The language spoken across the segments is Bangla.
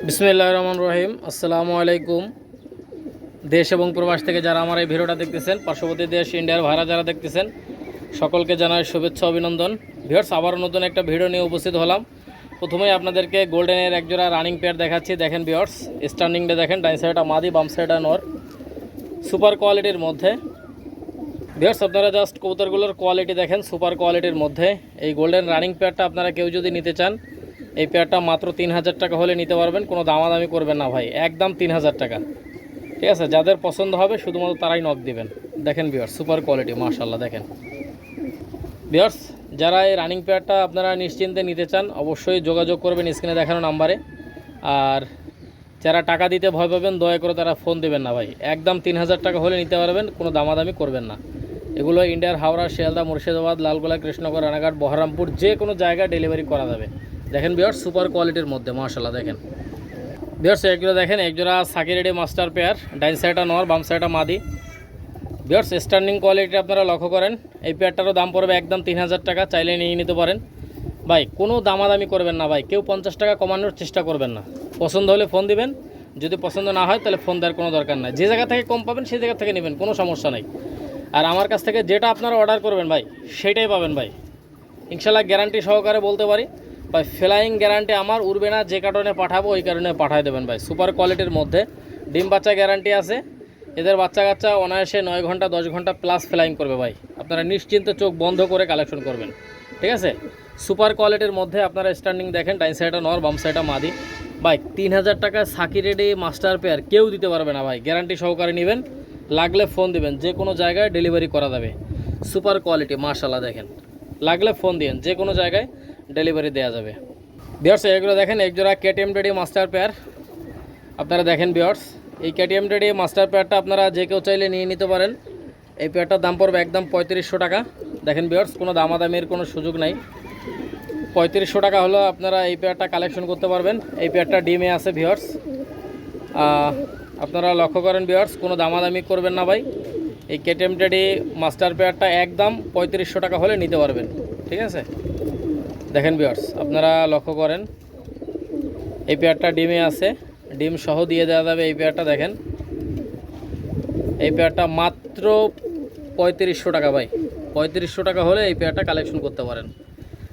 বিসমিল্লাহির রহমানির রহিম। আসসালামু আলাইকুম। দেশ এবং প্রবাস থেকে যারা আমার এই ভিডিওটা দেখতেছেন, পার্শ্ববর্তী দেশ ইন্ডিয়ার ভাড়া যারা দেখতেছেন, সকলকে জানাই শুভেচ্ছা অভিনন্দন। ভিউয়ার্স, আবার নতুন একটা ভিডিও নিয়ে উপস্থিত হলাম। প্রথমেই আপনাদেরকে গোল্ডেনের একজোড়া রানিং পেয়ার দেখাচ্ছি। দেখেন ভিউয়ার্স, স্ট্যান্ডিংটা দেখেন, ডাইন সাইডটা মাদি, বাম সাইডটা নর, সুপার কোয়ালিটির মধ্যে। ভিউয়ার্স, আপনারা জাস্ট কবুতরগুলোর কোয়ালিটি দেখেন, সুপার কোয়ালিটির মধ্যে। এই গোল্ডেন রানিং পেয়ারটা আপনারা কেউ যদি নিতে চান, এই পেয়ারটা মাত্র 3000 টাকা হলে নিতে পারবেন। কোনো দামাদামি করবেন না ভাই, একদম 3000 টাকা। ঠিক আছে, যাদের পছন্দ হবে শুধুমাত্র তারাই নক দিবেন। দেখেন ভিউয়ার্স, সুপার কোয়ালিটি, মাশাআল্লাহ। দেখেন ভিউয়ার্স, যারা এই রানিং পেয়ারটা আপনারা নিশ্চিন্তে নিতে চান, অবশ্যই যোগাযোগ করবেন স্ক্রিনে দেখানো নাম্বারে। আর যারা টাকা দিতে ভয় পাবেন, দয়া করে তারা ফোন দেবেন না ভাই। একদম 3000 টাকা হলে নিতে পারবেন, কোনো দামাদামি করবেন না। এগুলো ইন্ডিয়ার হাওড়া, শিয়ালদা, মুর্শিদাবাদ, লালগোলা, কৃষ্ণনগর, রানাঘাট, বহরমপুর, যে কোনো জায়গায় ডেলিভারি করা যাবে। দেখেন ভিউয়ার্স, সুপার কোয়ালিটির মধ্যে, মাশাআল্লাহ। দেখেন ভিউয়ার্স, একজোড়া দেখেন, একজোড়া সাকিরেডি মাস্টার পেয়ার, ডাইন সাইডটা নর, বাম সাইডটা মাদি। ভিউয়ার্স, স্ট্যান্ডিং কোয়ালিটি আপনারা লক্ষ্য করেন। এই পেয়ারটারও দাম পড়বে একদম 3000 টাকা, চাইলে নিয়ে নিতে পারেন ভাই। কোনো দামাদামি করবেন না ভাই, কেউ 50 টাকা কমানোর চেষ্টা করবেন না। পছন্দ হলে ফোন দিবেন, যদি পছন্দ না হয় তাহলে ফোন দেওয়ার কোনো দরকার নাই। যে জায়গা থেকে কম পাবেন সেই জায়গা থেকে নেবেন, কোনো সমস্যা নাই। আর আমার কাছ থেকে যেটা আপনারা অর্ডার করবেন ভাই, সেটাই পাবেন ভাই, ইনশাল্লাহ। গ্যারান্টি সহকারে বলতে পারি ভাই, ফ্লাইং গ্যারান্টি আমার, উড়বে না। যে কারণে পাঠাবো ওই কারণে পাঠাই দেবেন ভাই। সুপার কোয়ালিটির মধ্যে ডিম বাচ্চা গ্যারান্টি আছে। এদের বাচ্চা কাচ্চা অনায়াসে 9 ঘন্টা 10 ঘন্টা প্লাস ফ্লাইং করবে ভাই। আপনারা নিশ্চিন্তে চোখ বন্ধ করে কালেকশন করবেন, ঠিক আছে। সুপার কোয়ালিটির মধ্যে আপনারা স্ট্যান্ডিং দেখেন, ডাইন সাইডটা নর, বাম সাইডটা মাদি। ভাই 3000 টাকা সাকিরেডি মাস্টার পেয়ার কেউ দিতে পারবে না ভাই। গ্যারান্টি সহকারে নেবেন, লাগলে ফোন দিবেন, যে কোনো জায়গায় ডেলিভারি করা যাবে। সুপার কোয়ালিটি, মাশাআল্লাহ। দেখেন, লাগলে ফোন দিন, যে কোনো জায়গায় ডেলিভারি দেওয়া যাবে। ভিউয়ার্স, এগুলো দেখেন, একজোড়া কেটিএম রেডি মাস্টার পেয়ার। আপনারা দেখেন ভিউয়ার্স, এই কেটিএম রেডি মাস্টার পেয়ারটা আপনারা যে কেউ চাইলে নিয়ে নিতে পারেন। এই পেয়ারটার দাম পড়বে একদম 3500 টাকা। দেখেন ভিউয়ার্স, কোনো দামাদামির কোনো সুযোগ নাই। 3500 টাকা হলো আপনারা এই পেয়ারটা কালেকশন করতে পারবেন। এই পেয়ারটা ডিমে আছে ভিউয়ার্স। আপনারা লক্ষ্য করেন ভিউয়ার্স, কোনো দামাদামি করবেন না ভাই। এই কেটিএম রেডি মাস্টার পেয়ারটা একদম 3500 টাকা হলে নিতে পারবেন, ঠিক আছে। দেখেন ভিউয়ার্স, আপনারা লক্ষ্য করেন, এই পেয়ারটা ডিমে আছে, ডিম সহ দিয়ে দেওয়া যাবে এই পেয়ারটা। দেখেন, এই পেয়ারটা মাত্র 3500 টাকা ভাই। 3500 টাকা হলে এই পেয়ারটা কালেকশন করতে পারেন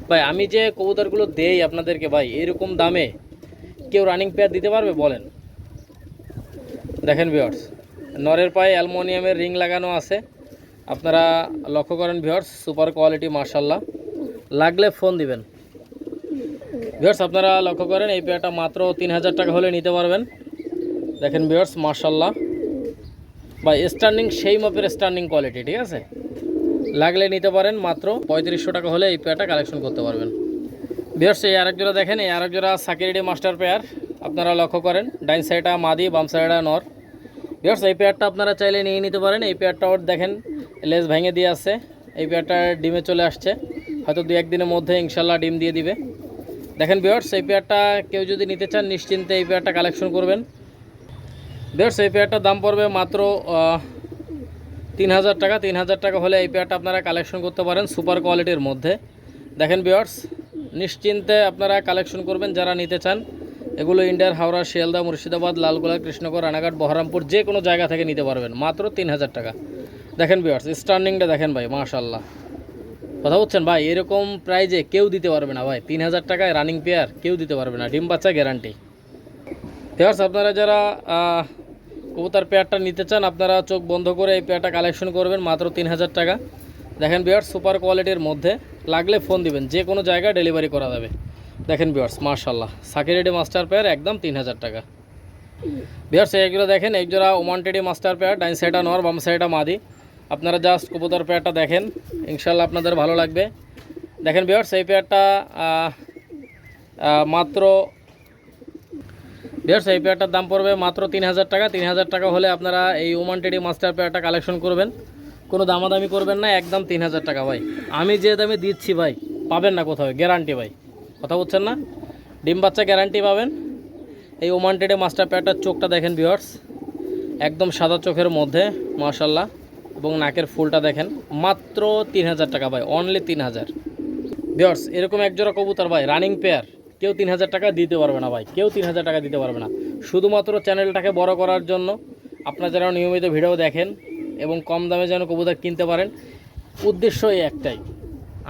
ভাই। আমি যে কবুতরগুলো দেই আপনাদেরকে ভাই, এরকম দামে কেউ রানিং পেয়ার দিতে পারবে বলেন? দেখেন ভিউয়ার্স, নরের পায়ে অ্যালুমিনিয়ামের রিং লাগানো আছে। আপনারা লক্ষ্য করেন ভিউয়ার্স, সুপার কোয়ালিটি, মাশাআল্লাহ। লাগলে ফোন দিবেন। ভিউয়ার্স, আপনারা লক্ষ্য করেন, এই পেয়ারটা মাত্র 3000 টাকা হলে নিতে পারবেন। দেখেন ভিউয়ার্স, মাশাআল্লাহ ভাই, স্ট্যান্ডিং সেই মাপের স্ট্যান্ডিং কোয়ালিটি, ঠিক আছে। লাগলে নিতে পারেন, মাত্র 3500 টাকা হলে এই পেয়ারটা কালেকশন করতে পারবেন। ভিউয়ার্স, এই আরেকজোড়া দেখেন, এই আরেকজোড়া সাকিরেডি মাস্টার পেয়ার। আপনারা লক্ষ্য করেন, ডাইন সাইডটা মাদি, বাম সাইডটা নর। ভিউয়ার্স, এই পেয়ারটা আপনারা চাইলে নিয়ে নিতে পারেন। এই পেয়ারটাও দেখেন, লেজ ভেঙে দিয়ে আছে। এই পেয়ারটা ডিমে চলে আসছে, হয়তো 2-1 দিনের মধ্যে ইনশাল্লাহ ডিম দিয়ে দিবে। দেখেন ভিউয়ার্স, এই পেয়ারটা কেউ যদি নিতে চান, নিশ্চিন্তে এই পেয়ারটা কালেকশন করবেন। ভিউয়ার্স, এই পেয়ারটার দাম পড়বে মাত্র 3000 টাকা। 3000 টাকা হলে এই পেয়ারটা আপনারা কালেকশন করতে পারেন, সুপার কোয়ালিটির মধ্যে। দেখেন ভিউয়ার্স, নিশ্চিন্তে আপনারা কালেকশন করবেন যারা নিতে চান। এগুলো ইন্ডিয়ার হাওড়া, শিয়ালদা, মুর্শিদাবাদ, লালগোলা, কৃষ্ণনগর, রানাঘাট, বহরমপুর, যে কোনো জায়গা থেকে নিতে পারবেন, মাত্র 3000 টাকা। দেখেন ভিউয়ার্স, স্ট্যান্ডিংটা দেখেন ভাই, মাশাআল্লাহ। কথা বলছেন ভাই, এরকম প্রাইজে কেউ দিতে পারবে না ভাই। 3000 টাকায় রানিং পেয়ার কেউ দিতে পারবে না, ডিম বাচ্চা গ্যারান্টি। ভিউয়ার্স, আপনারা যারা কবুতর পেয়ারটা নিতে চান, আপনারা চোখ বন্ধ করে এই পেয়ারটা কালেকশন করবেন, মাত্র 3000 টাকা। দেখেন ভিউয়ার্স, সুপার কোয়ালিটির মধ্যে, লাগলে ফোন দিবেন, যে কোনো জায়গায় ডেলিভারি করা যাবে। দেখেন ভিউয়ার্স, মাশাআল্লাহ, সাকিরেডি মাস্টার পেয়ার একদম 3000 টাকা। ভিউয়ার্স, এইগুলো দেখেন, একজোড়া ওমান টেডি মাস্টার পেয়ার, ডাইন সাইডটা নর, বাম সাইডটা মাদি। আপনারা জাস্ট কবুতর পেয়ারটা দেখেন, ইনশাল্লাহ আপনাদের ভালো লাগবে। দেখেন ভিউয়ার্স, এই পেয়ারটা মাত্র ভিউয়ার্স, এই পেয়ারটার দাম পড়বে মাত্র 3000 টাকা। 3000 টাকা হলে আপনারা এই ওমান টেডি মাস্টার পেয়ারটা কালেকশন করবেন, কোনো দামাদামি করবেন না, একদম 3000 টাকা ভাই। আমি যে দামে দিচ্ছি ভাই, পাবেন না কোথাও, গ্যারান্টি ভাই। কথা বলছেন না, ডিম বাচ্চা গ্যারান্টি পাবেন। এই ওমান টেডি মাস্টার পেয়ারটার চোখটা দেখেন ভিউয়ার্স, একদম সাদা চোখের মধ্যে, মাশাআল্লাহ। এবং নাকের ফুলটা দেখেন, মাত্র 3000 টাকা ভাই, অনলি 3000। ভিউয়ার্স, এরকম একজোড়া কবুতর ভাই, রানিং পেয়ার কেউ 3,000 টাকা দিতে পারবে না ভাই, কেউ 3,000 টাকা দিতে পারবে না। শুধুমাত্র চ্যানেলটাকে বড় করার জন্য, আপনারা যারা নিয়মিত ভিডিও দেখেন এবং কম দামে যেন কবুতর কিনতে পারেন, উদ্দেশ্য এই একটাই,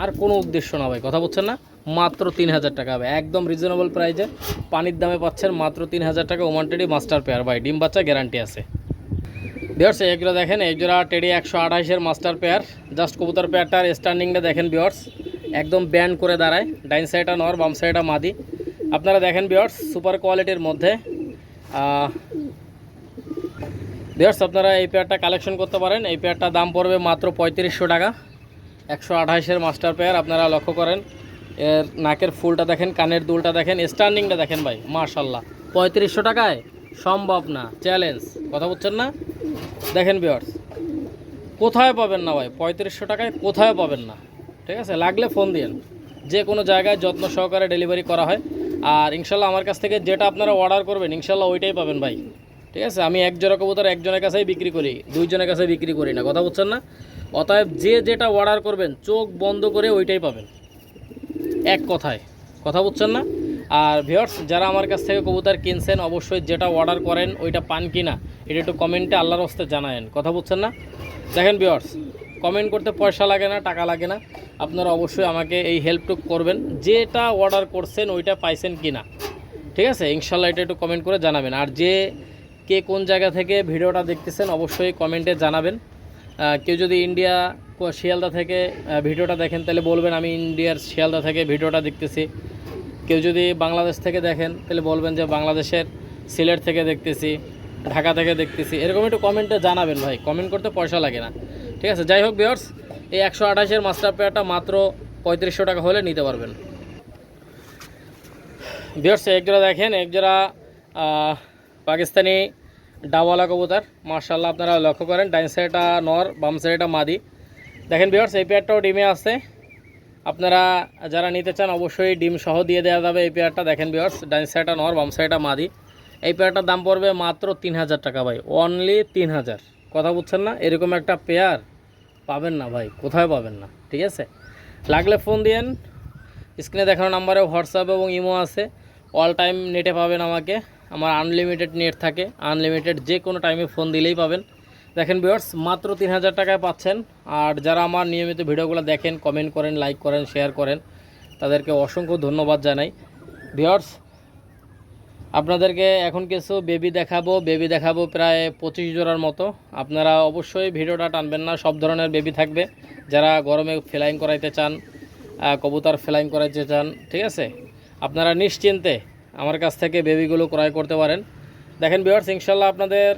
আর কোনো উদ্দেশ্য না ভাই, কথা বলছেন না। মাত্র 3,000 টাকা হবে, একদম রিজনেবল প্রাইসে পানির দামে পাচ্ছেন মাত্র 3,000 টাকা। ওমান টেডি মাস্টার পেয়ার ভাই, ডিম বাচ্চা গ্যারান্টি আছে। ভিউয়ার্স এগুলো দেখেন, একজোড়া টেডি 128-এর মাস্টার পেয়ার। জাস্ট কবুতর পেয়ারটার স্ট্যান্ডিংটা দেখেন ভিউয়ার্স, একদম ব্যান্ড করে দাঁড়ায়, ডাইন সাইডটা নর, বাম সাইডটা মাদি। আপনারা দেখেন ভিউয়ার্স, সুপার কোয়ালিটির মধ্যে। ভিউয়ার্স আপনারা এই পেয়ারটা কালেকশন করতে পারেন। এই পেয়ারটার দাম পড়বে মাত্র 3500 টাকা। 128-এর মাস্টার পেয়ার। আপনারা লক্ষ্য করেন, এর নাকের ফুলটা দেখেন, কানের দুলটা দেখেন, স্ট্যান্ডিংটা দেখেন ভাই, মাশাল্লাহ। 3500 টাকায় সম্ভব না, চ্যালেঞ্জ, কথা বলছেন না। দেখেন ভিউয়ার্স, কোথায় পাবেন না ভাই, 3500 টাকায় কোথায় পাবেন না। ঠিক আছে, লাগলে ফোন দিন, যে কোনো জায়গায় যত্ন সহকারে ডেলিভারি করা হয়। আর ইনশাল্লাহ আমার কাছ থেকে যেটা আপনারা অর্ডার করবেন ইনশাল্লাহ ওইটাই পাবেন ভাই। ঠিক আছে, আমি এক জোড়া কবুতর একজনের কাছেই বিক্রি করি, দুইজনের কাছে বিক্রি করি না, কথা বলছেন না। অতএব যে যেটা অর্ডার করবেন চোখ বন্ধ করে ওইটাই পাবেন, এক কথায়, কথা বলছেন না। আর ভিউয়ার্স যারা আমার কাছ থেকে কবুতর কিনছেন অবশ্যই যেটা অর্ডার করেন ওইটা পান কি না এটা একটু কমেন্টে আল্লাহর হস্তে জানায়েন, কথা বলছেন না। দেখেন ভিউয়ার্স, কমেন্ট করতে পয়সা লাগে না, টাকা লাগে না, আপনারা অবশ্যই আমাকে এই হেল্পটুকু করবেন, যেটা অর্ডার করছেন ওইটা পাইছেন কি না। ঠিক আছে, ইনশাল্লাহ এটা একটু কমেন্ট করে জানাবেন। আর যে কে কোন জায়গা থেকে ভিডিওটা দেখতেছেন অবশ্যই কমেন্টে জানাবেন। কেউ যদি ইন্ডিয়া শিয়ালদা থেকে ভিডিওটা দেখেন তাহলে বলবেন আমি ইন্ডিয়ার শিয়ালদা থেকে ভিডিওটা দেখতেছি। কেউ যদি বাংলাদেশ থেকে দেখেন তাহলে বলবেন যে বাংলাদেশের সিলেট থেকে দেখতেছি, ঢাকা থেকে দেখতেছি, এরকম একটু কমেন্টে জানাবেন ভাই, কমেন্ট করতে পয়সা লাগে না। ঠিক আছে, যাই হোক ভিউয়ার্স, এই 128-এর মাস্টার পেয়ারটা মাত্র 3500 টাকা হলে নিতে পারবেন। ভিউয়ার্স একজোড়া দেখেন, একজোড়া পাকিস্তানি ডাওয়ালা কবুতর, মাশাআল্লাহ। আপনারা লক্ষ্য করেন, ডাইন সাইডটা নর, বাম সাইডটা মাদি। দেখেন ভিউয়ার্স এই পেয়ারটাও ডিমে আছে। আপনারা যারা নিতে চান অবশ্যই ডিম সহ দিয়ে দেওয়া যাবে এই পেয়ারটা। দেখেন ভিউয়ার্স, ডাইন সাইডটা নর, বাম সাইডটা মাদি। এই পেয়ারটার দাম পড়বে মাত্র 3000 টাকা ভাই, অনলি 3000, কথা বুঝছেন না। এরকম একটা পেয়ার পাবেন না ভাই, কোথায় পাবেন না। ঠিক আছে, লাগলে ফোন দিয়েন, স্ক্রিনে দেখানো নাম্বারে হোয়াটসঅ্যাপ এবং ইমো আছে, অল টাইম নেটে পাবেন আমাকে, আমার আনলিমিটেড নেট থাকে, আনলিমিটেড যে কোনো টাইমে ফোন দিলেই পাবেন। দেখেন ভিউয়ার্স, মাত্র 3000 টাকায় পাচ্ছেন। আর যারা আমার নিয়মিত ভিডিওগুলো দেখেন, কমেন্ট করেন, লাইক করেন, শেয়ার করেন, তাদেরকে অসংখ্য ধন্যবাদ জানাই। ভিউয়ার্স আপনাদেরকে এখন কিছু বেবি দেখাবো প্রায় 25 জোড়ার মতো। আপনারা অবশ্যই ভিডিওটা টানবেন না, সব ধরনের বেবি থাকবে। যারা গরমে ফ্লাইং করাইতে চান, কবুতর ফ্লাইং করাইতে চান, ঠিক আছে, আপনারা নিশ্চিন্তে আমার কাছ থেকে বেবিগুলো ক্রয় করতে পারেন। দেখেন ভিউয়ার্স, ইনশাল্লাহ আপনাদের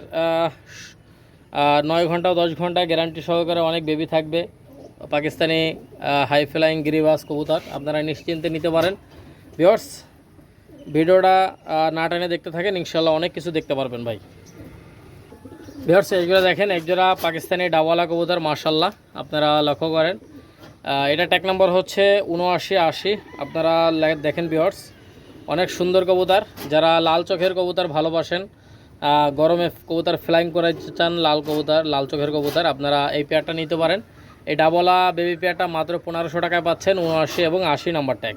9 ঘন্টা 10 ঘন্টা গ্যারান্টি সহকারে অনেক বেবি থাকবে, পাকিস্তানি হাই ফ্লাইং গিরিবাস কবুতর, আপনারা নিশ্চিন্তে নিতে পারেন। ভিউয়ার্স ভিডিওটা না টেনে দেখতে থাকেন, ইনশাল্লাহ অনেক কিছু দেখতে পারবেন ভাই। ভিউয়ার্স এইগুলো দেখেন, একজোড়া পাকিস্তানি ডাওয়ালা কবুতর, মাশাল্লাহ। আপনারা লক্ষ্য করেন, এটা ট্যাগ নাম্বার হচ্ছে 7980। আপনারা দেখেন ভিউয়ার্স, অনেক সুন্দর কবুতর। যারা লাল চোখের কবুতর ভালোবাসেন, গরমে কবুতর ফ্লাইং করাইতে চান, লাল চোখের কবুতর, আপনারা এই পেয়ারটা নিতে পারেন। এই ডাবলা বেবি পেয়ারটা মাত্র 1500 টাকায় পাচ্ছেন। 79 এবং 80 নাম্বার ট্যাগ,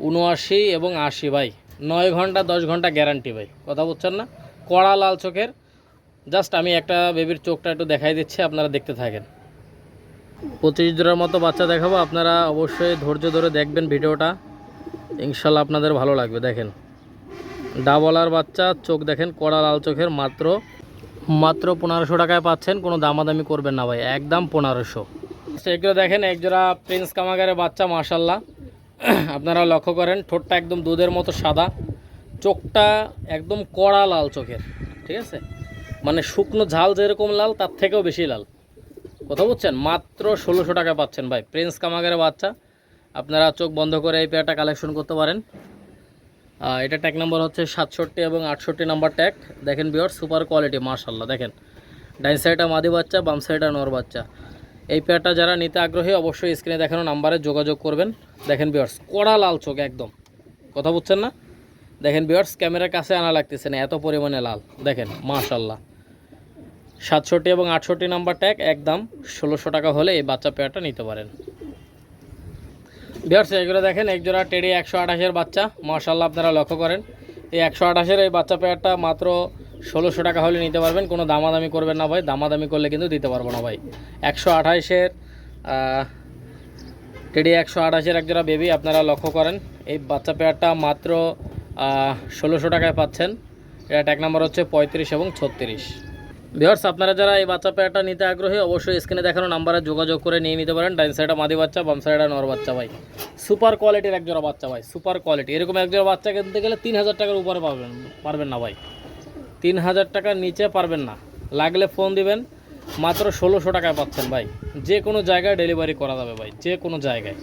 79 এবং 80 ভাই, 9 ঘন্টা 10 ঘন্টা গ্যারান্টি ভাই, কথা বলছেন না। কড়া লাল চোখের। জাস্ট আমি একটা বেবির চোখটা একটু দেখাই দিচ্ছি, আপনারা দেখতে থাকেন। 25 জোড়ার মতো বাচ্চা দেখাবো, আপনারা অবশ্যই ধৈর্য ধরে দেখবেন ভিডিওটা, ইনশাল্লাহ আপনাদের ভালো লাগবে। দেখেন ডাবলার বাচ্চা, চোখ দেখেন কড়া লাল চোখের, মাত্র 1500 টাকায় পাচ্ছেন। কোনো দামাদামি করবেন না ভাই, একদম 1500। এগুলো দেখেন, একজোড়া প্রিন্স কামাগারের বাচ্চা, মাশাল্লাহ। আপনারা লক্ষ্য করেন, ঠোঁটটা একদম দুধের মতো সাদা, চোখটা একদম কড়া লাল চোখের, ঠিক আছে, মানে শুকনো ঝাল যেরকম লাল তার থেকেও বেশি লাল, কথা বলছেন। মাত্র 1600 টাকা পাচ্ছেন ভাই, প্রিন্স কামাগারের বাচ্চা। আপনারা চোখ বন্ধ করে এই পেয়ারটা কালেকশন করতে পারেন। এটা ট্যাগ নাম্বার হচ্ছে 67 এবং 68 নাম্বার ট্যাগ। দেখেন ভিউয়ার্স, সুপার কোয়ালিটি, মাশাল্লাহ। দেখেন ডাইন সাইডটা মাদি বাচ্চা, বাম সাইডটা নর বাচ্চা। এই পেয়ারটা যারা নিতে আগ্রহী অবশ্যই স্ক্রিনে দেখানো নাম্বারে যোগাযোগ করবেন। দেখেন ভিউয়ার্স, কড়া লাল চোখ একদম, কথা বুঝছেন না। দেখেন ভিউয়ার্স, ক্যামেরার কাছে আনা লাগতেছে না, এত পরিমাণে লাল। দেখেন মাশাল্লাহ, 67 এবং 68 নাম্বার ট্যাগ, একদম 1600 টাকা হলে এই বাচ্চা পেয়ারটা নিতে পারেন। ভিউয়ার্স এগুলো দেখেন এক জোড়া টেডি 128-এর বাচ্চা, মাশাআল্লাহ আপনারা লক্ষ্য করেন। এই 128-এর এই বাচ্চা পেয়ারটা মাত্র 1600 টাকা হলে নিতে পারবেন, কোনো দামাদামি করবেন না ভাই, দামাদামি করলে কিন্তু দিতে পারবো না ভাই। 128-এর টেডি 128-এর এক জোড়া বেবি আপনারা লক্ষ্য করেন, এই বাচ্চা পেয়ারটা মাত্র 1600 টাকায় পাচ্ছেন। এটা ট্যাগ নাম্বার হচ্ছে 35 এবং 36। ভিউয়ার্স আপনারা যারা এই বাচ্চা পেয়ারটা নিতে আগ্রহী অবশ্যই স্ক্রিনে দেখানো নাম্বারে যোগাযোগ করে নিয়ে নিতে পারেন। ডাইন সাইডে মাদি বাচ্চা, বাম সাইডে নর বাচ্চা ভাই, সুপার কোয়ালিটির এক জোড়া বাচ্চা ভাই, সুপার কোয়ালিটি। এরকম এক জোড়া বাচ্চা কিনতে গেলে 3000 টাকার উপরে পারবেন না ভাই, 3000 টাকার নিচে পারবেন না। লাগলে ফোন দিবেন, মাত্র 1600 টাকায় পাচ্ছেন ভাই। যে কোনো জায়গায় ডেলিভারি করা যাবে ভাই, যে কোনো জায়গায়,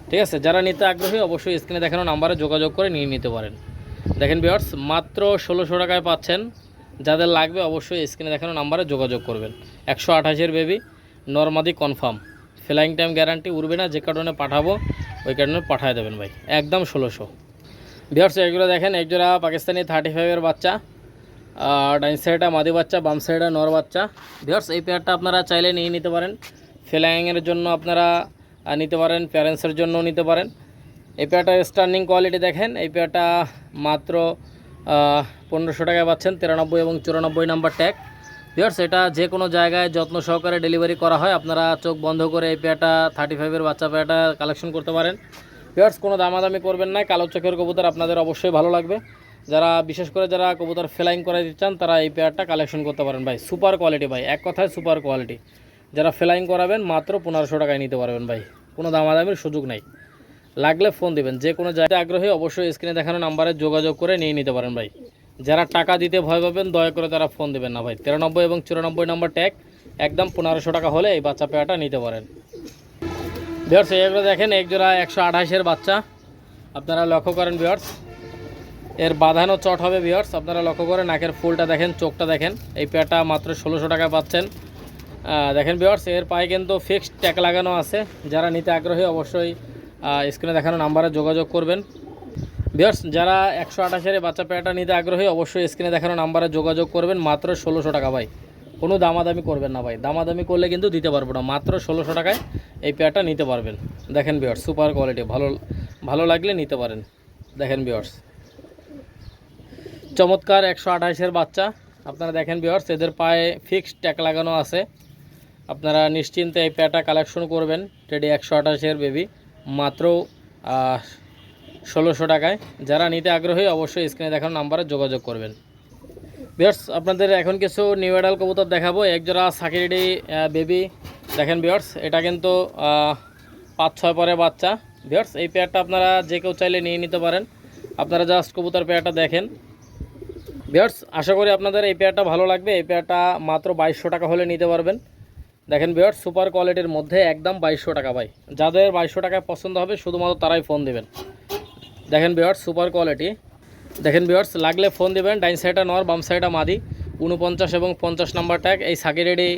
ঠিক আছে। যারা নিতে আগ্রহী অবশ্যই স্ক্রিনে দেখানো নাম্বারে যোগাযোগ করে নিয়ে নিতে পারেন। দেখেন ভিউয়ার্স মাত্র 1600 টাকায় পাচ্ছেন। যাদের লাগবে অবশ্যই স্ক্রিনে দেখানো নাম্বারে যোগাযোগ করবেন। 128-এর বেবি, নরমাদি কনফার্ম, ফ্লাইং টাইম গ্যারান্টি, উড়বে না। যে কারণে পাঠাবো ওই কারণে পাঠিয়ে দেবেন ভাই, একদম 1600। ভিউয়ার্স এগুলো দেখেন এক জোড়া পাকিস্তানি 35-এর বাচ্চা, ডাইন সাইডে মাদি বাচ্চা, বাম সাইডে নর বাচ্চা। ভিউয়ার্স এই পেয়ারটা আপনারা চাইলে নিয়ে নিতে পারেন, ফ্লাইংয়ের জন্য আপনারা নিতে পারেন, প্যারেন্টসের জন্য নিতে পারেন। এই পেয়ারটা স্টার্নিং কোয়ালিটি দেখেন, এই পেয়ারটা মাত্র 1500 টাকায় পাচ্ছেন, 93 এবং 94 নাম্বার ট্যাগ। ভিউয়ার্স এটা যে কোনো জায়গায় যত্ন সহকারে ডেলিভারি করা হয়, আপনারা চোখ বন্ধ করে এই পেয়ারটা 35-এর বাচ্চা পেয়ারটা কালেকশন করতে পারেন। ভিউয়ার্স কোনো দামাদামি করবেন না, কালো চোখের কবুতর আপনাদের অবশ্যই ভালো লাগবে। যারা বিশেষ করে যারা কবুতর ফ্লাইং করে দিতে চান তারা এই পেয়ারটা কালেকশন করতে পারেন ভাই, সুপার কোয়ালিটি ভাই, এক কথায় সুপার কোয়ালিটি। যারা ফ্লাইং করাবেন মাত্র 1500 টাকায় নিতে পারবেন ভাই, কোনো দামাদামির সুযোগ নেই। লাগলে ফোন দিবেন, যে কোনো জায়গায় আগ্রহী অবশ্যই স্ক্রিনে দেখানো নাম্বারে যোগাযোগ করে নিয়ে নিতে পারেন ভাই। যারা টাকা দিতে ভয় পাবেন দয়া করে তারা ফোন দেবেন না ভাই। 93 এবং 94 নাম্বার ট্যাগ, একদম 1500 টাকা হলে এই বাচ্চা পেয়ারটা নিতে পারেন। ভিউয়ার্স এগুলো দেখেন এক জোড়া 128-এর বাচ্চা, আপনারা লক্ষ্য করেন ভিউয়ার্স, এর বাঁধানো চট হবে ভিউয়ার্স, আপনারা লক্ষ্য করেন, নাকের ফুলটা দেখেন, চোখটা দেখেন। এই পেয়ারটা মাত্র 1600 টাকায় পাচ্ছেন। দেখেন ভিউয়ার্স এর পায়ে কিন্তু ফিক্সড ট্যাগ লাগানো আছে। যারা নিতে আগ্রহী অবশ্যই স্ক্রিনে দেখানো নাম্বারে যোগাযোগ করবেন। ভিউয়ার্স যারা 128-এর বাচ্চা পেয়ারটা নিতে আগ্রহী অবশ্যই স্ক্রিনে দেখানো নাম্বারে যোগাযোগ করবেন। মাত্র 1600 টাকা ভাই, কোনো দামাদামি করবেন না ভাই, দামাদামি করলে কিন্তু দিতে পারবো না। মাত্র 1600 টাকায় এই পেয়ারটা নিতে পারবেন। দেখেন ভিউয়ার্স সুপার কোয়ালিটি, ভালো লাগলে নিতে পারেন। দেখেন ভিউয়ার্স চমৎকার 128-এর বাচ্চা, আপনারা দেখেন ভিউয়ার্স এদের পায়ে ফিক্সড ট্যাগ লাগানো আছে। আপনারা নিশ্চিন্তে এই পেয়ারটা কালেকশন করবেন। টেডি 128-এর বেবি, মাত্র 1600 টাকায়। যারা নিতে আগ্রহী অবশ্যই স্ক্রিনে দেখানো নাম্বারে যোগাযোগ করবেন। ভিউয়ার্স আপনাদের এখন কিছু নিউ অ্যাডাল কবুতর দেখাবো। একজোড়া সাকিরেডি বেবি দেখেন ভিউয়ার্স, এটা কিন্তু 5-6 পরে বাচ্চা। ভিউয়ার্স এই পেয়ারটা আপনারা যে কেউ চাইলে নিয়ে নিতে পারেন। আপনারা জাস্ট কবুতর পেয়ারটা দেখেন। ভিউয়ার্স আশা করি আপনাদের এই পেয়ারটা ভালো লাগবে। এই পেয়ারটা মাত্র 2200 টাকা হলে নিতে পারবেন। দেখেন ভিউয়ার্স সুপার কোয়ালিটির মধ্যে একদম 2200 টাকা ভাই। যাদের 2200 টাকায় পছন্দ হবে শুধুমাত্র তারাই ফোন দেবেন। দেখেন ভিউয়ার্স সুপার কোয়ালিটি, দেখেন ভিউয়ার্স লাগলে ফোন দিবেন। ডাইন সাইডে নর, বাম সাইডে মাদি, 49 এবং 50 নাম্বার ট্যাগ। এই সাকিরেডি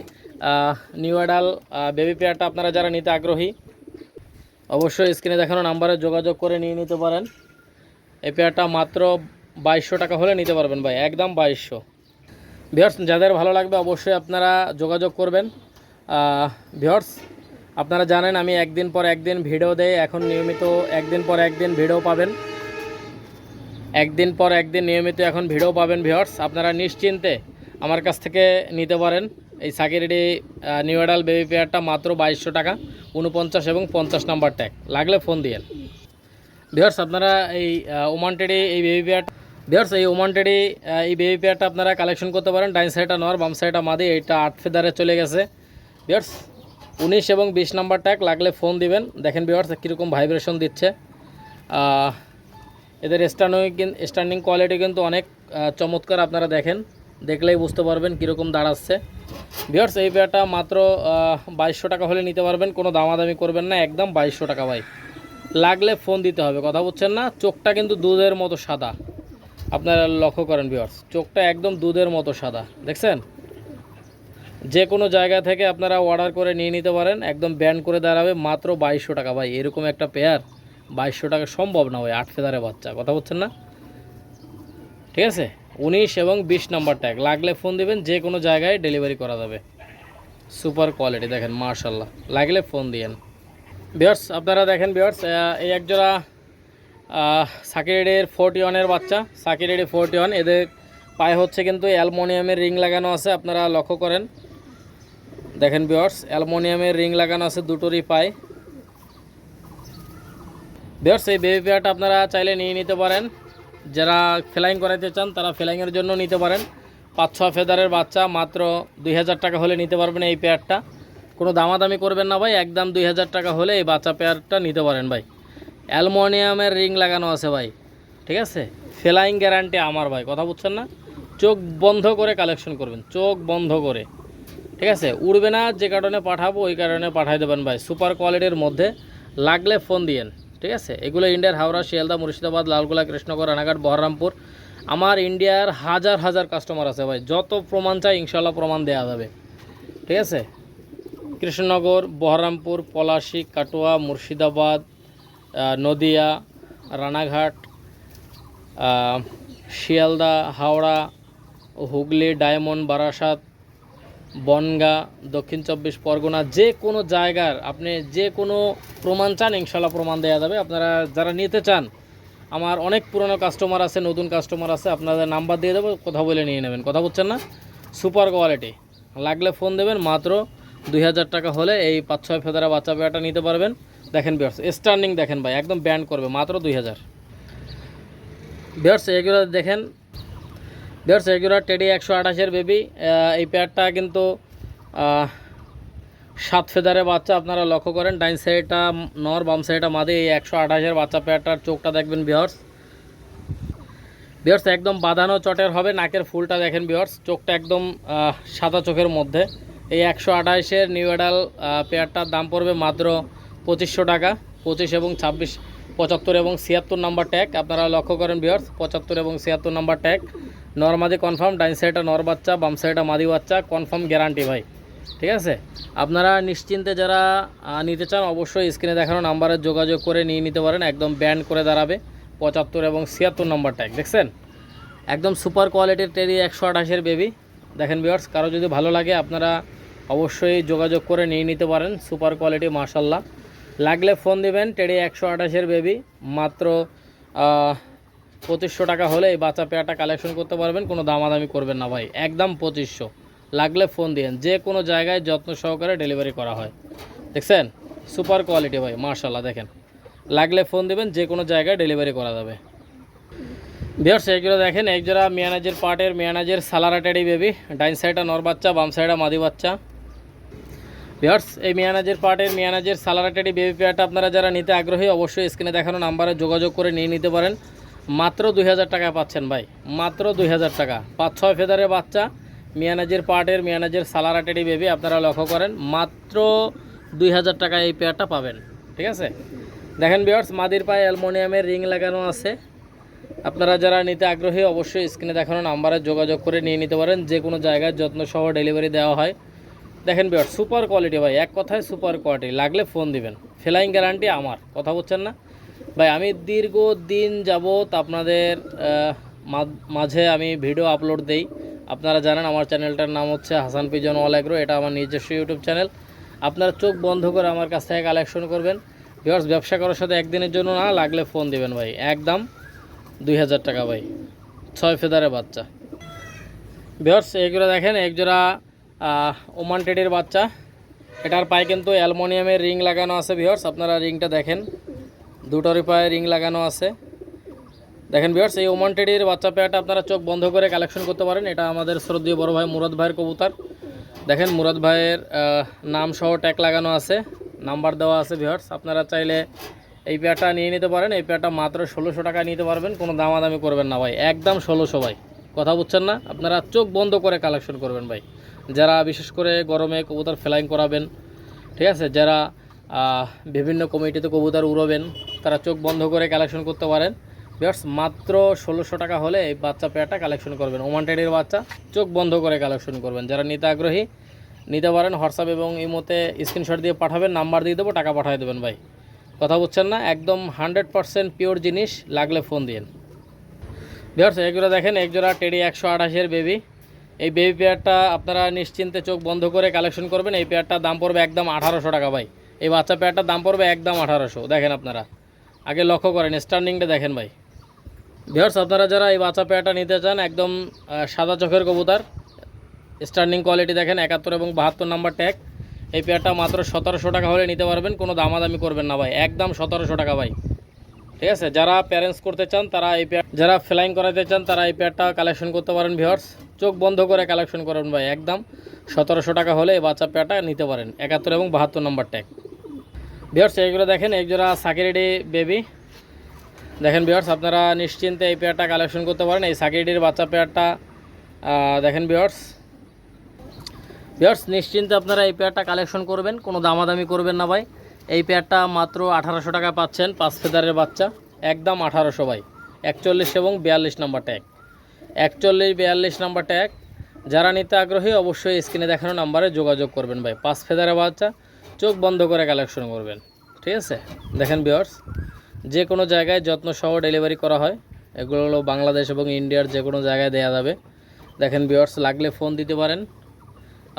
নিউ অ্যাডাল বেবি পেয়ারটা আপনারা যারা নিতে আগ্রহী অবশ্যই স্ক্রিনে দেখানো নাম্বারে যোগাযোগ করে নিয়ে নিতে পারেন। এই পেয়ারটা মাত্র 2200 টাকা হলে নিতে পারবেন ভাই, একদম 2200। ভিউয়ার্স যাদের ভালো লাগবে অবশ্যই আপনারা যোগাযোগ করবেন। ভিউয়ার্স আপনারা জানেন আমি একদিন পর একদিন ভিডিও দেই, এখন নিয়মিত একদিন পর একদিন ভিডিও পাবেন, একদিন পর একদিন নিয়মিত এখন ভিডিও পাবেন। ভিউয়ার্স আপনারা নিশ্চিন্তে আমার কাছ থেকে নিতে পারেন। এই সাকিরেডি নিউ অ্যাডাল বেবি পেয়ারটা মাত্র 2200 টাকা, 49 এবং 50 নাম্বার ট্যাগ। লাগলে ফোন দিয়েন। ভিউয়ার্স আপনারা এই ওমান টেডি এই বেবি পেয়ার, ভিউয়ার্স এই ওমান টেডি এই বেবি পেয়ারটা আপনারা কালেকশন করতে পারেন। ডাইন সাইডটা নর, বাম সাইডটা মাদি, এইটা 8 ফেদারে চলে গেছে। ভিউয়ার্স 19 এবং 20 নাম্বার ট্যাগ। লাগলে ফোন দিবেন। দেখেন ভিউয়ার্স কীরকম ভাইব্রেশন দিচ্ছে। এদের স্ট্যান্ডিং কোয়ালিটি কিন্তু অনেক চমৎকার, আপনারা দেখেন, দেখলেই বুঝতে পারবেন কীরকম দাঁড়াচ্ছে। ভিউয়ার্স এই পেয়ারটা মাত্র 2200 টাকা হলে নিতে পারবেন, কোনো দামাদামি করবেন না, একদম 2200 টাকা ভাই। লাগলে ফোন দিতে হবে, কথা বুঝছেন না? চোখটা কিন্তু দুধের মতো সাদা, আপনারা লক্ষ্য করেন ভিউয়ার্স, চোখটা একদম দুধের মতো সাদা, দেখছেন? যে কোনো জায়গা থেকে আপনারা অর্ডার করে নিয়ে নিতে পারেন, একদম ব্যান্ড করে দাঁড়াবে। মাত্র 2200 টাকা ভাই। এরকম একটা পেয়ার 2200 টাকা সম্ভব না ভাই, 8 ফেদারে বাচ্চা, কথা বলছেন না? ঠিক আছে, 19 এবং 20 নাম্বার ট্যাগ। লাগলে ফোন দিবেন, যে কোনো জায়গায় ডেলিভারি করা যাবে। সুপার কোয়ালিটি দেখেন মাশাআল্লাহ, লাগলে ফোন দিয়েন। ভিউয়ার্স আপনারা দেখেন ভিউয়ার্স, এই একজোড়া সাকিরেডের 41-এর বাচ্চা, সাকিরেডি 41। এদের পায়ে হচ্ছে কিন্তু অ্যালুমিনিয়ামের রিং লাগানো আছে, আপনারা লক্ষ্য করেন। দেখেন ভিউয়ার্স, অ্যালুমিনিয়ামের রিং লাগানো আছে দুটোরই পায়ে। ভিউয়ার্স এই বেবি পেয়ারটা আপনারা চাইলে নিয়ে নিতে পারেন। যারা ফ্লাইং করাইতে চান তারা ফ্লাইংয়ের জন্য নিতে পারেন। 5-6 ফেদারের বাচ্চা মাত্র 2000 টাকা হলে নিতে পারবেন এই পেয়ারটা। কোনো দামাদামি করবেন না ভাই, একদম 2000 টাকা হলে এই বাচ্চা পেয়ারটা নিতে পারেন ভাই। অ্যালুমিনিয়ামের রিং লাগানো আছে ভাই, ঠিক আছে। ফ্লাইং গ্যারান্টি আমার ভাই, কথা বুঝছেন না। চোখ বন্ধ করে কালেকশন করবেন, চোখ বন্ধ করে, ঠিক আছে। উড়বে না যে কারণে পাঠাবো ওই কারণে পাঠাই দেবেন ভাই। সুপার কোয়ালিটির মধ্যে লাগলে ফোন দিয়েন, ঠিক আছে। এগুলো ইন্ডিয়ার হাওড়া, শিয়ালদা, মুর্শিদাবাদ, লালগোলা, কৃষ্ণগড়, রানাঘাট, বহরমপুর। আমার ইন্ডিয়ার হাজার হাজার কাস্টমার আছে ভাই, যত প্রমাণ চাই ইনশাল্লাহ প্রমাণ দেওয়া যাবে, ঠিক আছে। কৃষ্ণনগর, বহরমপুর, পলাশী, কাটোয়া, মুর্শিদাবাদ, নদিয়া, রানাঘাট, শিয়ালদা, হাওড়া, হুগলি, ডায়মন্ড, বারাসাত, বনগাঁ, দক্ষিণ 24 পরগনা, যে কোনো জায়গার আপনি যে কোনো প্রমাণ চান ইনশাল্লাহ প্রমাণ দেওয়া যাবে। আপনারা যারা নিতে চান, আমার অনেক পুরনো কাস্টমার আছে, নতুন কাস্টমার আছে, আপনাদের নাম্বার দিয়ে দেবো, কথা বলে নিয়ে নেবেন, কথা বুঝছেন না। সুপার কোয়ালিটি, লাগলে ফোন দেবেন। মাত্র 2000 টাকা হলে এই 5-6 ফেদারা বাচ্চা পেয়ারটা নিতে পারবেন। দেখেন বিয়ার্স, স্টার্নিং দেখেন ভাই, একদম ব্যান্ড করবে, মাত্র 2000। বিয়ার্স এগুলো দেখেন, বিয়ার্স এগুলো টেডি 128-এর বেবি। এই পেয়ারটা কিন্তু 7 ফেদারের বাচ্চা, আপনারা লক্ষ্য করেন। ডাইন সাইডটা নর, বাম সাইডটা মাদি। এই 128-এর বাচ্চা পেয়ারটার চোখটা দেখবেন বিয়ার্স, বিয়ার্স একদম বাঁধানো চটের হবে। নাকের ফুলটা দেখেন বিয়ার্স, চোখটা একদম সাদা চোখের মধ্যে। এই 128-এর নিউ অ্যাডাল পেয়ারটার দাম পড়বে মাত্র 2500 টাকা। 25 এবং 26, 75 এবং 76 নাম্বার ট্যাগ, আপনারা লক্ষ্য করেন বিয়ার্স, 75 এবং 76 নাম্বার ট্যাগ। নর মাদি কনফার্ম, ডাইন সাইডটা নর বাচ্চা, বাম সাইডটা মাদি বাচ্চা, কনফার্ম গ্যারান্টি ভাই, ঠিক আছে। আপনারা নিশ্চিন্তে যারা নিতে চান অবশ্যই স্ক্রিনে দেখানো নাম্বারে যোগাযোগ করে নিয়ে নিতে পারেন। একদম ব্যান্ড করে দাঁড়াবে। 75 এবং 76 নাম্বার ট্যাগ দেখছেন, একদম সুপার কোয়ালিটির টেডি 128-এর বেবি। দেখেন ভিউয়ার্স, কারো যদি ভালো লাগে আপনারা অবশ্যই যোগাযোগ করে নিয়ে নিতে পারেন। সুপার কোয়ালিটি মাশাল্লাহ, লাগলে ফোন দিবেন। টেডি 128-এর বেবি মাত্র 2500 টাকা হলে এই বাচ্চা পেয়ারটা কালেকশন করতে পারবেন। কোনো দামাদামি করবেন না ভাই, একদম 2500। লাগলে ফোন দিন, যে কোনো জায়গায় যত্ন সহকারে ডেলিভারি করা হয়। দেখছেন সুপার কোয়ালিটি ভাই মাশাল্লাহ, দেখেন লাগলে ফোন দিবেন, যে কোনো জায়গায় ডেলিভারি করা যাবে। ভিউয়ার্স এগুলো দেখেন, এক জোড়া মিয়ানাজের পার্টের মিয়ানাজের সালারা টেডি বেবি। ডাইন সাইডটা নর বাচ্চা, বাম সাইডটা মাদি বাচ্চা। ভিউয়ার্স এই মিয়ানাজের পার্টের মিয়ানাজের সালারা টেডি বেবি পেয়ারটা আপনারা যারা নিতে আগ্রহী অবশ্যই স্ক্রিনে দেখানো নাম্বারে যোগাযোগ করে নিয়ে নিতে পারেন। মাত্র 2000 টাকায় পাচ্ছেন ভাই, মাত্র 2000 টাকা। 5-6 ফেদারের বাচ্চা, মিয়ানাজের পার্টের মিয়ানাজের সালারা টেডি বেবি, আপনারা লক্ষ্য করেন মাত্র 2000 টাকায় এই পেয়ারটা পাবেন, ঠিক আছে। দেখেন ভিউয়ার্স, মাদির পায়ে অ্যালুমিনিয়ামের রিং লাগানো আছে। আপনারা যারা নিতে আগ্রহী অবশ্যই স্ক্রিনে দেখানো নাম্বারে যোগাযোগ করে নিয়ে নিতে পারেন। যে কোনো জায়গায় যত্ন সহ ডেলিভারি দেওয়া হয়। দেখেন ভিউয়ার্স, সুপার কোয়ালিটি ভাই, এক কথায় সুপার কোয়ালিটি, লাগলে ফোন দিবেন। ফ্লাইং গ্যারান্টি আমার, কথা বুঝছেন না ভাই। আমি দীর্ঘদিন যাবত আপনাদের মাঝে আমি ভিডিও আপলোড দেই। আপনারা জানেন আমার চ্যানেলটার নাম হচ্ছে হাসান পিজন অল এগ্রো, এটা আমার নিজস্ব ইউটিউব চ্যানেল। আপনারা চোখ বন্ধ করে আমার কাছ থেকে কালেকশন করবেন। ভিউয়ার্স ব্যবসা করার সাথে একদিনের জন্য না, লাগলে ফোন দিবেন ভাই, একদম 2000 টাকা ভাই, 6 ফেদারের বাচ্চা। ভিউয়ার্স এগুলো দেখেন, এক জোড়া ওমান টেডির বাচ্চা। এটার পায়ে কিন্তু অ্যালুমিনিয়ামের রিং লাগানো আছে। ভিউয়ার্স আপনারা রিংটা দেখেন, দুটোরই পায়ে রিং লাগানো আছে। দেখেন ভিউয়ার্স, এই ওমান টেডির বাচ্চা পেয়ারটা আপনারা চোখ বন্ধ করে কালেকশন করতে পারেন। এটা আমাদের শ্রদ্ধেয় বড় ভাই মুরাদ ভাইয়ের কবুতর। দেখেন মুরাদ ভাইয়ের নাম সহ ট্যাগ লাগানো আছে, নাম্বার দেওয়া আছে। ভিউয়ার্স আপনারা চাইলে এই পেয়ারটা নিয়ে নিতে পারেন। এই পেয়ারটা মাত্র 1600 টাকা নিতে পারবেন, কোনো দামাদামি করবেন না ভাই, একদম 1600 ভাই, কথা বুঝছেন না। আপনারা চোখ বন্ধ করে কালেকশন করবেন ভাই, যারা বিশেষ করে গরমে কবুতর ফ্লাইং করাবেন, ঠিক আছে, যারা বিভিন্ন কমিটিতে কবুতর উড়বেন, তারা চোখ বন্ধ করে কালেকশন করতে পারেন। ভিউয়ার্স মাত্র 1600 টাকা হলে এই বাচ্চা পেয়ারটা কালেকশন করবেন। ওমান টেডির বাচ্চা, চোখ বন্ধ করে কালেকশন করবেন। যারা নিতে আগ্রহী নিতে পারেন। হোয়াটসঅ্যাপ এবং ইমোতে স্ক্রিনশট দিয়ে পাঠাবেন, নাম্বার দিয়ে দেবো, টাকা পাঠিয়ে দেবেন ভাই, কথা বুঝছেন না। একদম 100% পিওর জিনিস, লাগলে ফোন দিন। ভিউয়ার্স এগুলো দেখেন, এক জোড়া টেডি 128-এর বেবি। এই বেবি পেয়ারটা আপনারা নিশ্চিন্তে চোখ বন্ধ করে কালেকশন করবেন। এই পেয়ারটার দাম পড়বে একদম 1800 টাকা ভাই। এই বাচ্চা পেয়ারটার দাম পড়বে একদম 1800। দেখেন আপনারা আগে লক্ষ্য করেন, স্ট্যান্ডিংটা দেখেন ভাই। ভিউয়ার্স আপনারা যারা এই বাচ্চা পেয়ারটা নিতে চান, একদম সাদা চোখের কবুতর, স্ট্যান্ডিং কোয়ালিটি দেখেন, 71 এবং 72 নাম্বার ট্যাগ। এই পেয়ারটা মাত্র 1700 টাকা হলে নিতে পারবেন, কোনো দামাদামি করবেন না ভাই, একদম 1700 টাকা ভাই। ঠিক আছে, যারা প্যারেন্টস করতে চান তারা এই পেয়ার, যারা ফ্লাইং করাতে চান তারা এই পেয়ারটা কালেকশন করতে পারেন। ভিউয়ার্স চোখ বন্ধ করে কালেকশন করবেন ভাই, একদম 1700 টাকা হলে এই বাচ্চা পেয়ারটা নিতে পারেন, 71 এবং 72 নাম্বার ট্যাগ। ভিউয়ার্স এইগুলো দেখেন, এক জোড়া সাকিরিডি বেবি। দেখেন ভিউয়ার্স আপনারা নিশ্চিন্তে এই পেয়ারটা কালেকশন করতে পারেন। এই সাকিরিডির বাচ্চা পেয়ারটা দেখেন ভিউয়ার্স নিশ্চিন্তে আপনারা এই পেয়ারটা কালেকশন করবেন, কোনো দামাদামি করবেন না ভাই। এই পেয়ারটা মাত্র 1800 টাকা পাচ্ছেন, 5 ফেদারের বাচ্চা, একদম 1800 ভাই। 41 এবং 42 নাম্বার ট্যাগ, 41 42 নাম্বার ট্যাগ। যারা নিতে আগ্রহী অবশ্যই স্ক্রিনে দেখানো নাম্বারে যোগাযোগ করবেন ভাই। 5 ফেদারের বাচ্চা, চোখ বন্ধ করে কালেকশন করবেন। ঠিক আছে, দেখেন ভিউয়ার্স যে কোনো জায়গায় যত্ন সহ ডেলিভারি করা হয়। এগুলো হলো বাংলাদেশ এবং ইন্ডিয়ার যে কোনো জায়গায় দেওয়া যাবে। দেখেন ভিউয়ার্স লাগলে ফোন দিতে পারেন।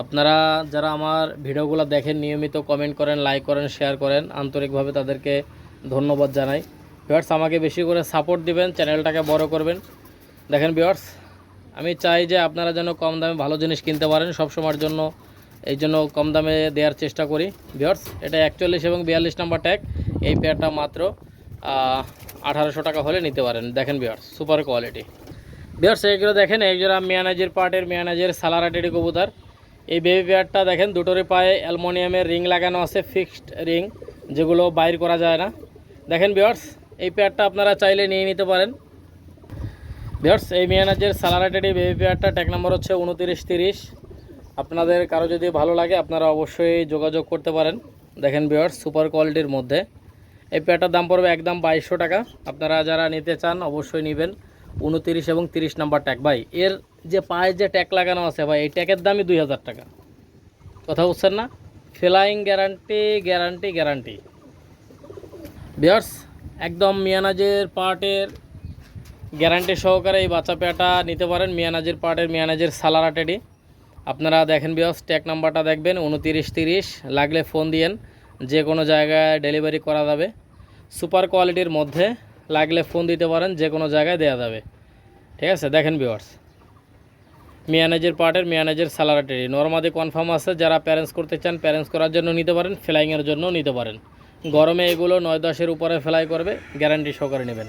আপনারা যারা আমার ভিডিওগুলো দেখেন, নিয়মিত কমেন্ট করেন, লাইক করেন, শেয়ার করেন, আন্তরিকভাবে তাদেরকে ধন্যবাদ জানাই। ভিউয়ার্স আমাকে বেশি করে সাপোর্ট দিবেন, চ্যানেলটাকে বড় করবেন। দেখেন ভিউয়ার্স আমি চাই যে আপনারা যেন কম দামে ভালো জিনিস কিনতে পারেন, সবসময়ের জন্য এই জন্য কম দামে দেওয়ার চেষ্টা করি। ভিউয়ার্স এটা 41 এবং 42 নাম্বার ট্যাগ। এই পেয়ারটা মাত্র 1800 টাকা হলে নিতে পারেন। দেখেন ভিউয়ার্স সুপার কোয়ালিটি। ভিউয়ার্স এইগুলো দেখেন, এক জোড়া মিয়ানাজির পার্টের মিয়ানাজির সালারাটেডি কবুতর। এই বেবি পেয়ারটা দেখেন দুটোরই পায়ে অ্যালুমিনিয়ামের রিং লাগানো আছে, ফিক্সড রিং, যেগুলো বাইর করা যায় না। দেখেন ভিউয়ার্স এই পেয়ারটা আপনারা চাইলে নিয়ে নিতে পারেন। ভিউয়ার্স এই মিয়ানাজির সালারাটেডি বেবি পেয়ারটা ট্যাগ নাম্বার হচ্ছে 2930। আপনাদের কারো যদি ভালো লাগে আপনারা অবশ্যই যোগাযোগ করতে পারেন। দেখেন ভিউয়ার্স সুপার কোয়ালিটির মধ্যে এই পেয়ারটার দাম পড়বে একদম 2200 টাকা। আপনারা যারা নিতে চান অবশ্যই নেবেন। 29 এবং 30 নাম্বার ট্যাগ ভাই। এর যে পায়ে যে ট্যাগ লাগানো আছে ভাই, এই ট্যাগের দামই 2000 টাকা। কথা বুঝছেন না? Flying guarantee guarantee guarantee. Viewers একদম মিয়ানাজির পার্টের গ্যারান্টি সহকারে এই বাচ্চা পেয়ারটা নিতে পারেন। মিয়ানাজির পার্টের মিয়ানাজির সালারাটেডি। আপনারা দেখেন ভিউয়ার্স ট্যাগ নাম্বারটা দেখবেন 2930। লাগলে ফোন দিয়েন, যে কোনো জায়গায় ডেলিভারি করা যাবে। সুপার কোয়ালিটির মধ্যে লাগলে ফোন দিতে পারেন, যে কোনো জায়গায় দেওয়া যাবে। ঠিক আছে, দেখেন ভিউয়ার্স মিয়ানাজির পার্টের মিয়ানাজির সালারাটেডি নরমাদি কনফার্ম আছে। যারা প্যারেন্টস করতে চান প্যারেন্টস করার জন্য নিতে পারেন, ফ্লাইংয়ের জন্য নিতে পারেন। গরমে এগুলো 9-10-এর উপরে ফ্লাই করবে, গ্যারান্টি সহকারে নেবেন।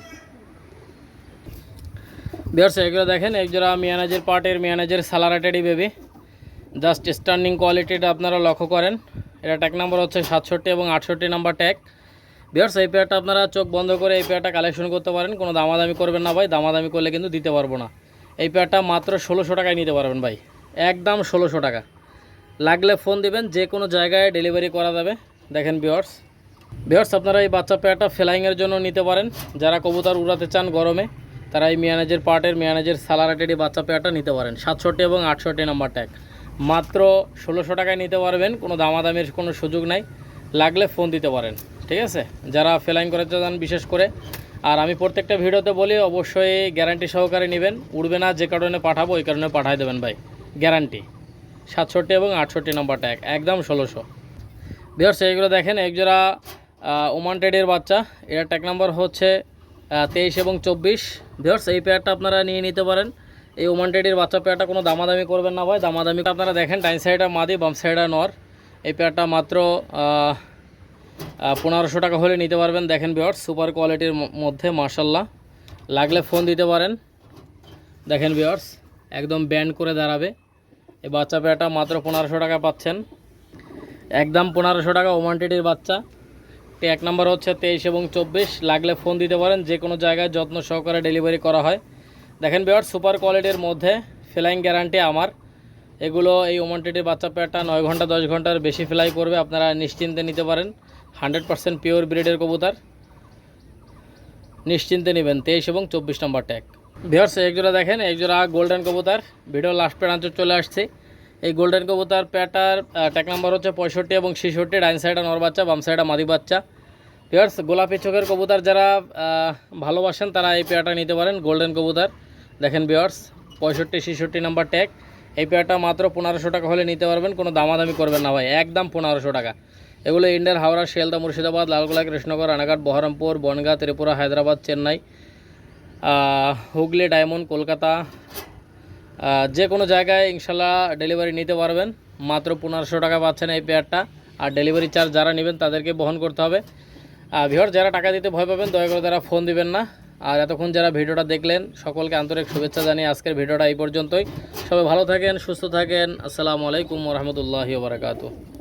ভিউয়ার্স এগুলো দেখেন একজোড়া মিয়ানাজির পার্টের মিয়ানাজির সালারাটেডি বেবি। জাস্ট স্ট্যান্ডিং কোয়ালিটিটা আপনারা লক্ষ্য করেন। এটা ট্যাগ নাম্বার হচ্ছে 67 এবং 68 নাম্বার ট্যাগ। ভিউয়ার্স এই পেয়ারটা আপনারা চোখ বন্ধ করে এই পেয়ারটা কালেকশন করতে পারেন, কোনো দামাদামি করবেন না ভাই। দামাদামি করলে কিন্তু দিতে পারবো না। এই পেয়ারটা মাত্র 1600 টাকায় নিতে পারবেন ভাই, একদম 1600 টাকা। লাগলে ফোন দিবেন, যে কোনো জায়গায় ডেলিভারি করা যাবে। দেখেন ভিউয়ার্স আপনারা এই বাচ্চা পেয়ারটা ফ্লাইংয়ের জন্য নিতে পারেন। যারা কবুতর উড়াতে চান গরমে তারা এই মিয়ানাজির পার্টের মিয়ানাজির সালারাটেডি বাচ্চা পেয়ারটা নিতে পারেন। 67 এবং 68 নাম্বার ট্যাগ মাত্র 1600 টাকায় নিতে পারবেন, কোনো দামাদামির কোনো সুযোগ নাই। লাগলে ফোন দিতে পারেন। ঠিক আছে, যারা ফ্লাইং করতে চান বিশেষ করে। আর আমি প্রত্যেকটা ভিডিওতে বলি অবশ্যই গ্যারান্টি সহকারে নেবেন। উড়বে না, যে কারণে পাঠাবো ওই কারণে পাঠাই দেবেন ভাই, গ্যারান্টি। 67 এবং 68 নাম্বার ট্যাগ একদম 1600। ভিউয়ার্স এইগুলো দেখেন একজোড়া ওমান টেডির বাচ্চা। এর ট্যাগ নাম্বার হচ্ছে 23 এবং 24। ভিউয়ার্স এই পেয়ারটা আপনারা নিয়ে নিতে পারেন। এই ওমান টেডির বাচ্চা পেয়ারটা কোনো দামাদামি করবেন না ভাই। দামাদামি আপনারা দেখেন, ডাইন সাইডে মাদি, বাম সাইডে নর। এই পেয়ারটা মাত্র 1500 টাকা হলে নিতে পারবেন। দেখেন ভিউয়ার্স সুপার কোয়ালিটির মধ্যে মাশাল্লাহ। লাগলে ফোন দিতে পারেন। দেখেন ভিউয়ার্স একদম ব্যান্ড করে দাঁড়াবে। এই বাচ্চা পেয়ারটা মাত্র 1500 টাকা পাচ্ছেন, একদম 1500 টাকা ওমান টেডির বাচ্চা। ট্যাগ নাম্বার হচ্ছে 23 এবং 24। লাগলে ফোন দিতে পারেন, যে কোনো জায়গায় যত্ন সহকারে ডেলিভারি করা হয়। দেখেন ভিউয়ার্স সুপার কোয়ালিটির মধ্যে, ফ্লাইং গ্যারান্টি আমার। এগুলো এই ওমান টেডির বাচ্চা পেয়ারটা 9 ঘন্টা 10 ঘন্টার বেশি ফ্লাই করবে, আপনারা নিশ্চিন্তে নিতে পারেন। 100% পিওর ব্রিডের কবুতর, নিশ্চিন্তে নেবেন। 23 এবং 24 নম্বর ট্যাগ। ভিউয়ার্স একজোড়া দেখেন, একজোড়া গোল্ডেন কবুতর। ভিডিও লাস্ট পর্যন্ত চলে আসছে। এই গোল্ডেন কবুতর পেয়ারটার ট্যাগ নাম্বার হচ্ছে 65 এবং 66। ডাইন সাইডে নর বাচ্চা, বাম সাইডে মাদি বাচ্চা। ভিউয়ার্স গোলাপি চোখের কবুতর যারা ভালোবাসেন তারা এই পেয়ারটা নিতে পারেন, গোল্ডেন কবুতর। দেখেন ভিউয়ার্স 65 66 নাম্বার ট্যাগ। এই পেয়ারটা মাত্র 1500 টাকা হলে নিতে পারবেন, কোনো দামাদামি করবেন না ভাই, একদম 1500 টাকা। এগুলো ইন্ডিয়ার হাওড়া, শিয়ালদা, মুর্শিদাবাদ, লালগোলা, কৃষ্ণগড়, রানাঘাট, বহরমপুর, বনগাঁ, ত্রিপুরা, হায়দ্রাবাদ, চেন্নাই, হুগলি, ডায়মন্ড, কলকাতা, যে কোনো জায়গায় ইনশাল্লাহ ডেলিভারি নিতে পারবেন। মাত্র 1500 টাকা পাচ্ছেন এই পেয়ারটা। আর ডেলিভারি চার্জ যারা নেবেন তাদেরকে বহন করতে হবে। ভিউয়ার যারা টাকা দিতে ভয় পাবেন দয়া করে তারা ফোন দিবেন না। আর এতক্ষণ যারা ভিডিওটা দেখলেন সকলকে আন্তরিক শুভেচ্ছা জানিয়ে আজকের ভিডিওটা এই পর্যন্তই। সবাই ভালো থাকেন, সুস্থ থাকেন। আসসালামু আলাইকুম ওয়া রাহমাতুল্লাহি ওয়া বারাকাতুহু।